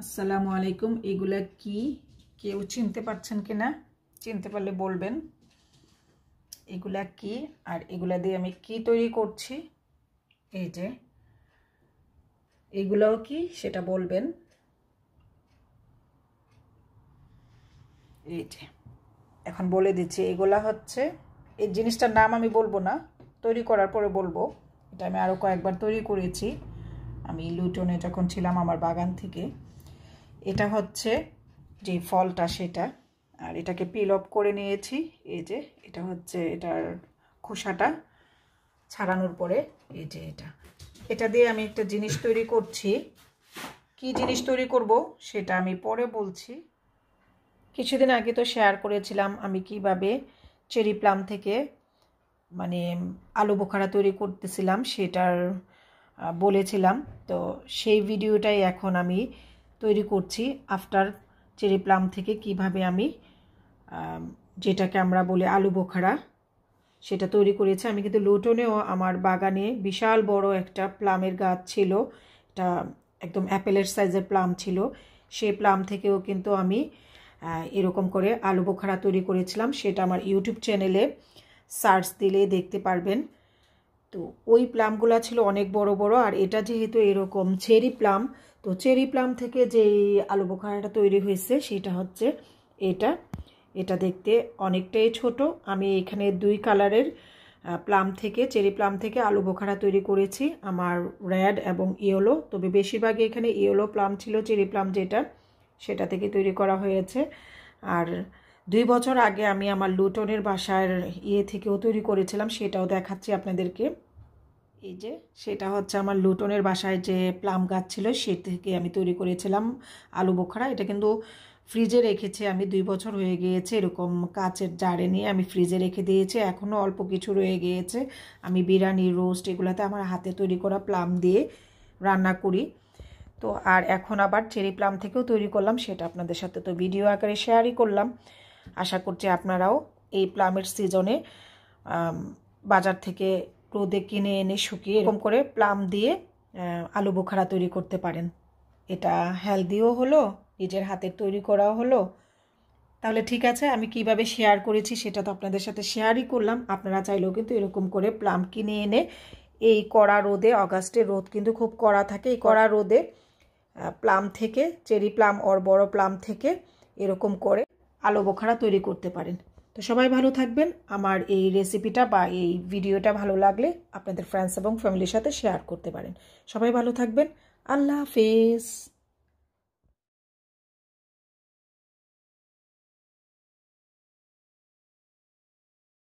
আসসালামু আলাইকুম। এগুলা কি কেউ চিনতে পারছেন কিনা? চিনতে পারলে বলবেন এগুলা কি আর এগুলা দিয়ে আমি কি তৈরি করছি। এই যে এগুলাও কি সেটা বলবেন। এই যে এখন বলে দিচ্ছি, এগুলা হচ্ছে, এই জিনিসটার নাম আমি বলবো না, তৈরি করার পরে বলবো। এটা আমি আরও কয়েকবার তৈরি করেছি আমি লুটনে যখন ছিলাম আমার বাগান থেকে। এটা হচ্ছে যে ফলটা সেটা, আর এটাকে পিল অফ করে নিয়েছি। এই যে এটা হচ্ছে এটার খোসাটা ছাড়ানোর পরে এই যে এটা দিয়ে আমি একটা জিনিস তৈরি করছি। কি জিনিস তৈরি করব সেটা আমি পরে বলছি। কিছুদিন আগে তো শেয়ার করেছিলাম আমি কিভাবে চেরি প্লাম থেকে মানে আলু বোখারা তৈরি করতেছিলাম, সেটার বলেছিলাম। তো সেই ভিডিওটাই এখন আমি তৈরি করছি আফটার চেরি প্লাম থেকে কিভাবে আমি যেটাকে আমরা বলি আলু বোখারা সেটা তৈরি করেছি। আমি কিন্তু লুটনেও আমার বাগানে বিশাল বড় একটা প্লামের গাছ ছিল, এটা একদম অ্যাপেলের সাইজের প্লাম ছিল। সেই প্লাম থেকেও কিন্তু আমি এরকম করে আলু বোখারা তৈরি করেছিলাম। সেটা আমার ইউটিউব চ্যানেলে সার্চ দিলে দেখতে পারবেন। তো ওই প্লামগুলো ছিল অনেক বড় বড়, আর এটা যেহেতু এরকম চেরি প্লাম, তো চেরি প্লাম থেকে যেই আলু বোখারাটা তৈরি হয়েছে সেটা হচ্ছে এটা দেখতে অনেকটাই ছোট। আমি এখানে দুই কালারের প্লাম থেকে, চেরি প্লাম থেকে আলু বোখারা তৈরি করেছি, আমার রেড এবং ইয়েলো। তবে বেশিরভাগই এখানে ইয়েলো প্লাম ছিল, চেরি প্লাম যেটা সেটা থেকে তৈরি করা হয়েছে। আর 2 বছর আগে আমি আমার লুটনের বাসার থেকেও তৈরি করেছিলাম, সেটাও দেখাচ্ছি আপনাদেরকে। এই যে সেটা হচ্ছে আমার লুটনের বাসায় যে প্লাম গাছ ছিল সে থেকে আমি তৈরি করেছিলাম আলু বোখারা। এটা কিন্তু ফ্রিজে রেখেছি আমি, 2 বছর হয়ে গিয়েছে। এরকম কাচের জারে নিয়ে আমি ফ্রিজে রেখে দিয়েছি, এখনও অল্প কিছু রয়ে গিয়েছে। আমি বিরিয়ানি, রোস্ট এগুলাতে আমার হাতে তৈরি করা প্লাম দিয়ে রান্না করি। তো আর এখন আবার চেরি প্লাম থেকেও তৈরি করলাম, সেটা আপনাদের সাথে তো ভিডিও আকারে শেয়ারই করলাম। আশা করছি আপনারাও এই প্লামের সিজনে বাজার থেকে রোদে কিনে এনে শুকিয়ে এরকম করে প্লাম দিয়ে আলু বোখারা তৈরি করতে পারেন। এটা হেলদিও হলো, নিজের হাতের তৈরি করাও হলো। তাহলে ঠিক আছে, আমি কিভাবে শেয়ার করেছি সেটা তো আপনাদের সাথে শেয়ারই করলাম। আপনারা চাইলেও কিন্তু এরকম করে প্লাম কিনে এনে এই কড়া রোদে, অগাস্টে রোদ কিন্তু খুব কড়া থাকে, এই কড়া রোদে প্লাম থেকে, চেরি প্লাম ওর বড় প্লাম থেকে এরকম করে আলু বোখারা তৈরি করতে পারেন। তো সবাই ভালো থাকবেন। আমার এই রেসিপিটা বা এই ভিডিওটা ভালো লাগলে আপনাদের ফ্রেন্ডস এবং ফ্যামিলির সাথে শেয়ার করতে পারেন। সবাই ভালো থাকবেন। আল্লাহ হাফেজ।